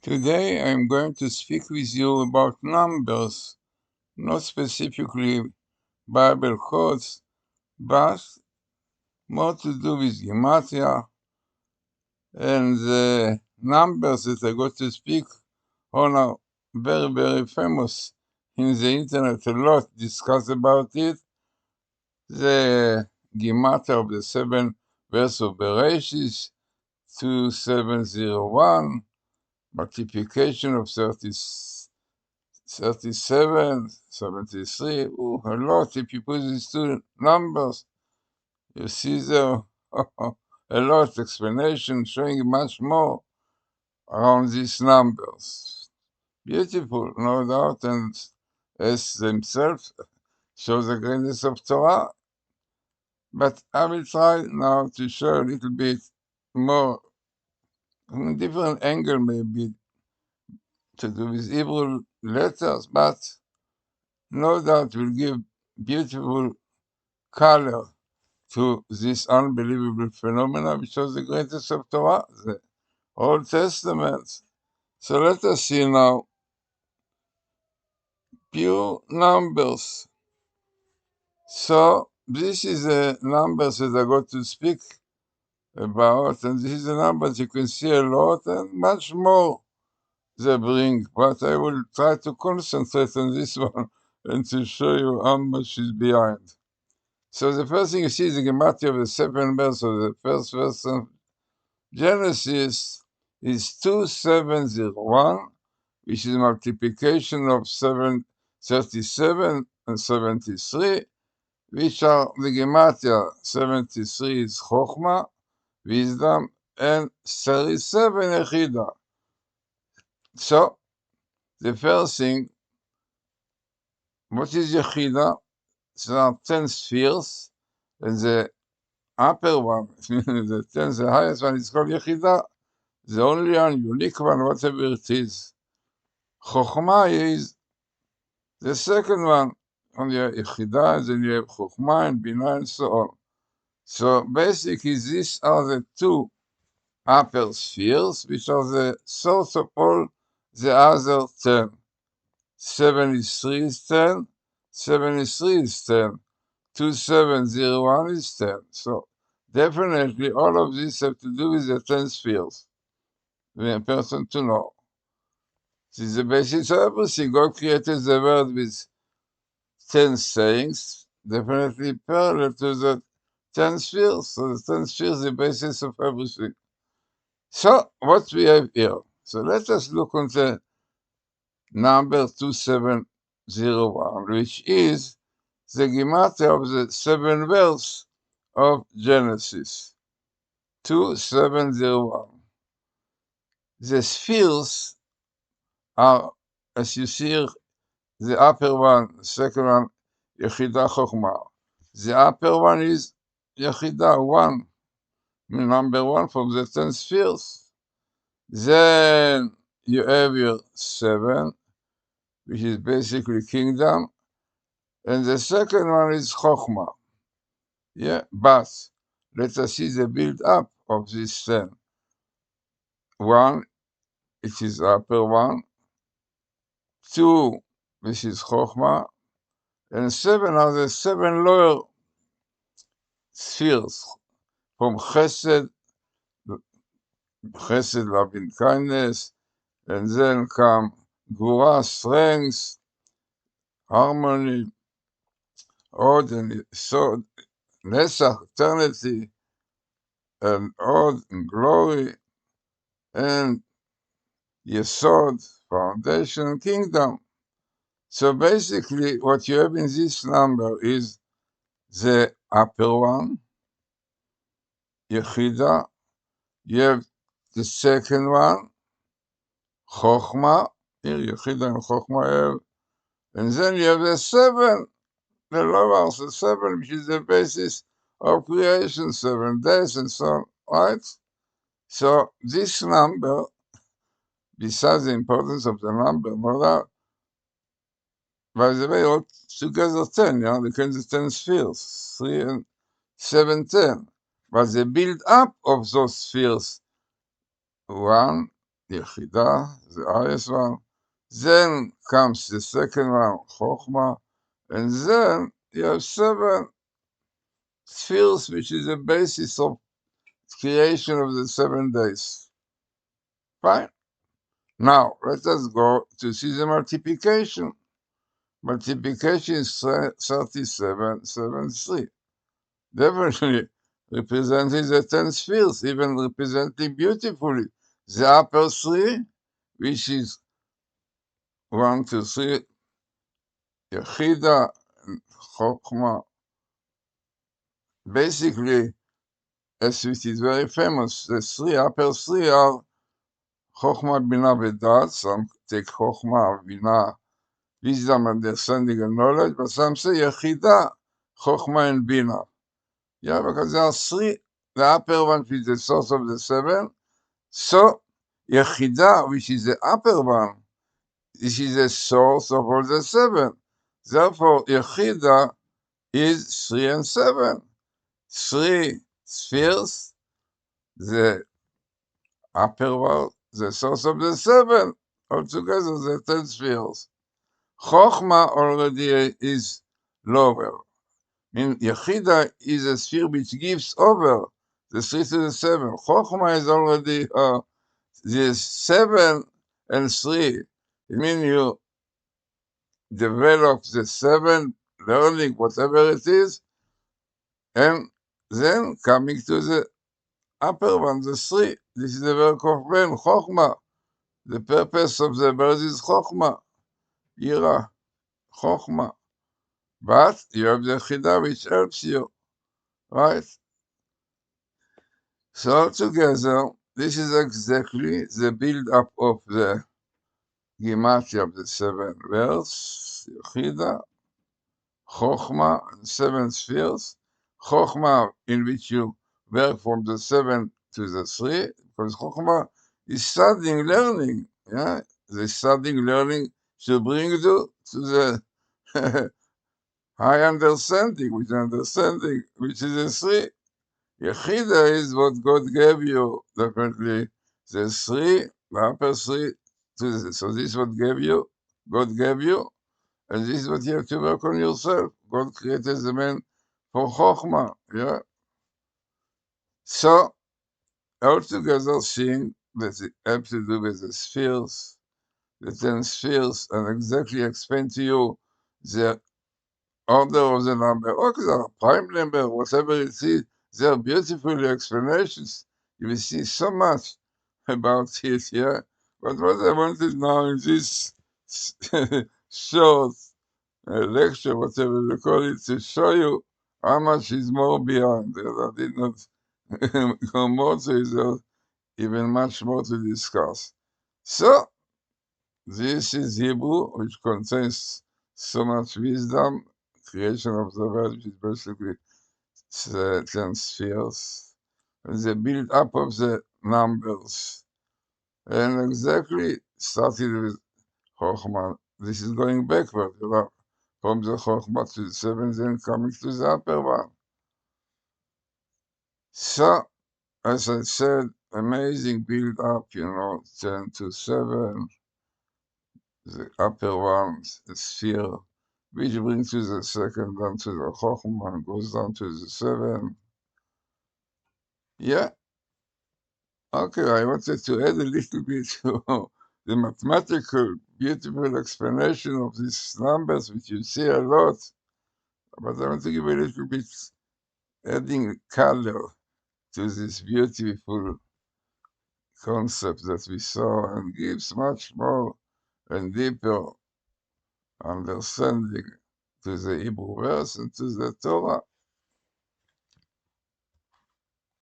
Today I'm going to speak with you about numbers, not specifically Bible quotes, but more to do with Gematria and the numbers that I got to speak on are very, very famous in the internet. A lot discussed about it. The Gematria of the 7 verse of Bereshit, 2701, multiplication of 37, 73, a lot. If you put these two numbers, you see there a lot explanation showing much more around these numbers. Beautiful, no doubt, and as themselves show the greatness of Torah. But I will try now to show a little bit more, from a different angle maybe, to do with Hebrew letters, but no doubt will give beautiful color to this unbelievable phenomena, which was the greatest of Torah, the Old Testament. So let us see now pure numbers. So this is the numbers that I got to speak about, and this is the numbers you can see a lot and much more they bring, but I will try to concentrate on this one and to show you how much is behind. So the first thing you see is the Gematria of the 7 verse of the first verse of Genesis is 2701, which is multiplication of 37 and 73, which are the Gematria. 73 is Chokhmah, wisdom, and 37 Yechida. So, the first thing, what is Yechida? There are 10 spheres, and the upper one, the highest one is called Yechida, the only one, unique one, whatever it is. Chokhmah is the second one. From your Yechida, then you have Chokhmah and Binah and so on. So basically, these are the two upper spheres, which are the source of all the other 10. 73 is 10, 73 is 10, 2701 is 10. So definitely all of these have to do with the 10 spheres. For a person to know. This is the basis of everything. God created the world with 10 sayings, definitely parallel to the 10 spheres. So the 10 spheres is the basis of everything. So what we have here. So let us look on the number 2701, which is the Gematria of the 7 verse of Genesis. 2701. The spheres are, as you see here, the upper one, the second one, Yechida Chokhmah. The upper one is Yechida 1, number 1 from the 10 spheres. Then you have your 7, which is basically kingdom. And the second one is Chokhmah. Yeah, but let us see the build up of this 10. 1, it is upper one. 2, this is Chokhmah. And 7 are the 7 lower spheres from Chesed, loving kindness, and then come Gvura, strength, harmony, Od and Sod, Nesach, eternity, and Od and glory, and Yesod, foundation, kingdom. So basically, what you have in this number is the upper one, Yechida. You have the second one, Chokhmah. Here, Yechida and Chokhmah have. And then you have the 7, the lower, the 7, which is the basis of creation, 7 days and so on, right? So this number, besides the importance of the number, no doubt, by the way, all together 10, they can the 10 spheres, 3 and 7, 10. But the build up of those spheres, 1, Yechida, the highest one. Then comes the second one, Chokhmah, and then you have 7 spheres, which is the basis of creation of the 7 days. Fine. Now, let us go to see the multiplication. Multiplication is 37, 7, 3. Definitely representing the 10 spheres, even representing beautifully the upper 3, which is 1, 2, 3, Yechida, and Chokhmah. Basically, as it is very famous, the upper 3 are Chokhmah, Binah, Vedat. Some take Chokhmah, Binah, wisdom, understanding, and knowledge, but some say Yechida, Chokhmah, and Binah. Yeah, because there are 3, the upper one is the source of the 7. So, Yechida, which is the upper one, this is the source of all the 7. Therefore, Yechida is 3 and 7. 3 spheres, the upper world, the source of the 7. Altogether, the 10 spheres. Chokhmah already is lower. Yechida is a sphere which gives over the 3 to the 7. Chokhmah is already the 7 and 3. It means you develop the 7, learning whatever it is, and then coming to the upper one, the 3. This is the work of man, Chokhmah. The purpose of the bird is Chokhmah, Yira, Chokhmah. But you have the Chida which helps you, right? So together, this is exactly the build-up of the Gematria of the 7 words, Chida, Chokhmah, 7 spheres. Chokhmah, in which you work from the 7 to the 3, because Chokhmah is studying, learning. Yeah, the studying, learning should bring you to the high understanding, which is the 3. Yechida is what God gave you, definitely. The 3, the upper 3, so this is what God gave you, and this is what you have to work on yourself. God created the man for Chokhmah, yeah? So, altogether, seeing that it has to do with the spheres, the 10 spheres, and exactly explain to you the order of the number, or the prime number, whatever it is, there are beautiful explanations. You will see so much about it here. But what I wanted now in this short lecture, whatever you call it, to show you how much is more beyond. I did not go more to it, there's even much more to discuss. So, this is Hebrew, which contains so much wisdom, creation of the world, which is basically 10 spheres, and the build up of the numbers. And exactly started with Chokhmah. This is going backward, from the Chokhmah to the 7, then coming to the upper one. So, as I said, amazing build up, 10 to 7, the upper one, the sphere, which brings to the second, down to the Chokhmah, and goes down to the 7. Yeah, okay, I wanted to add a little bit to the mathematical, beautiful explanation of these numbers, which you see a lot, but I want to give a little bit, adding color to this beautiful concept that we saw, and gives much more and deeper understanding to the Hebrew verse and to the Torah.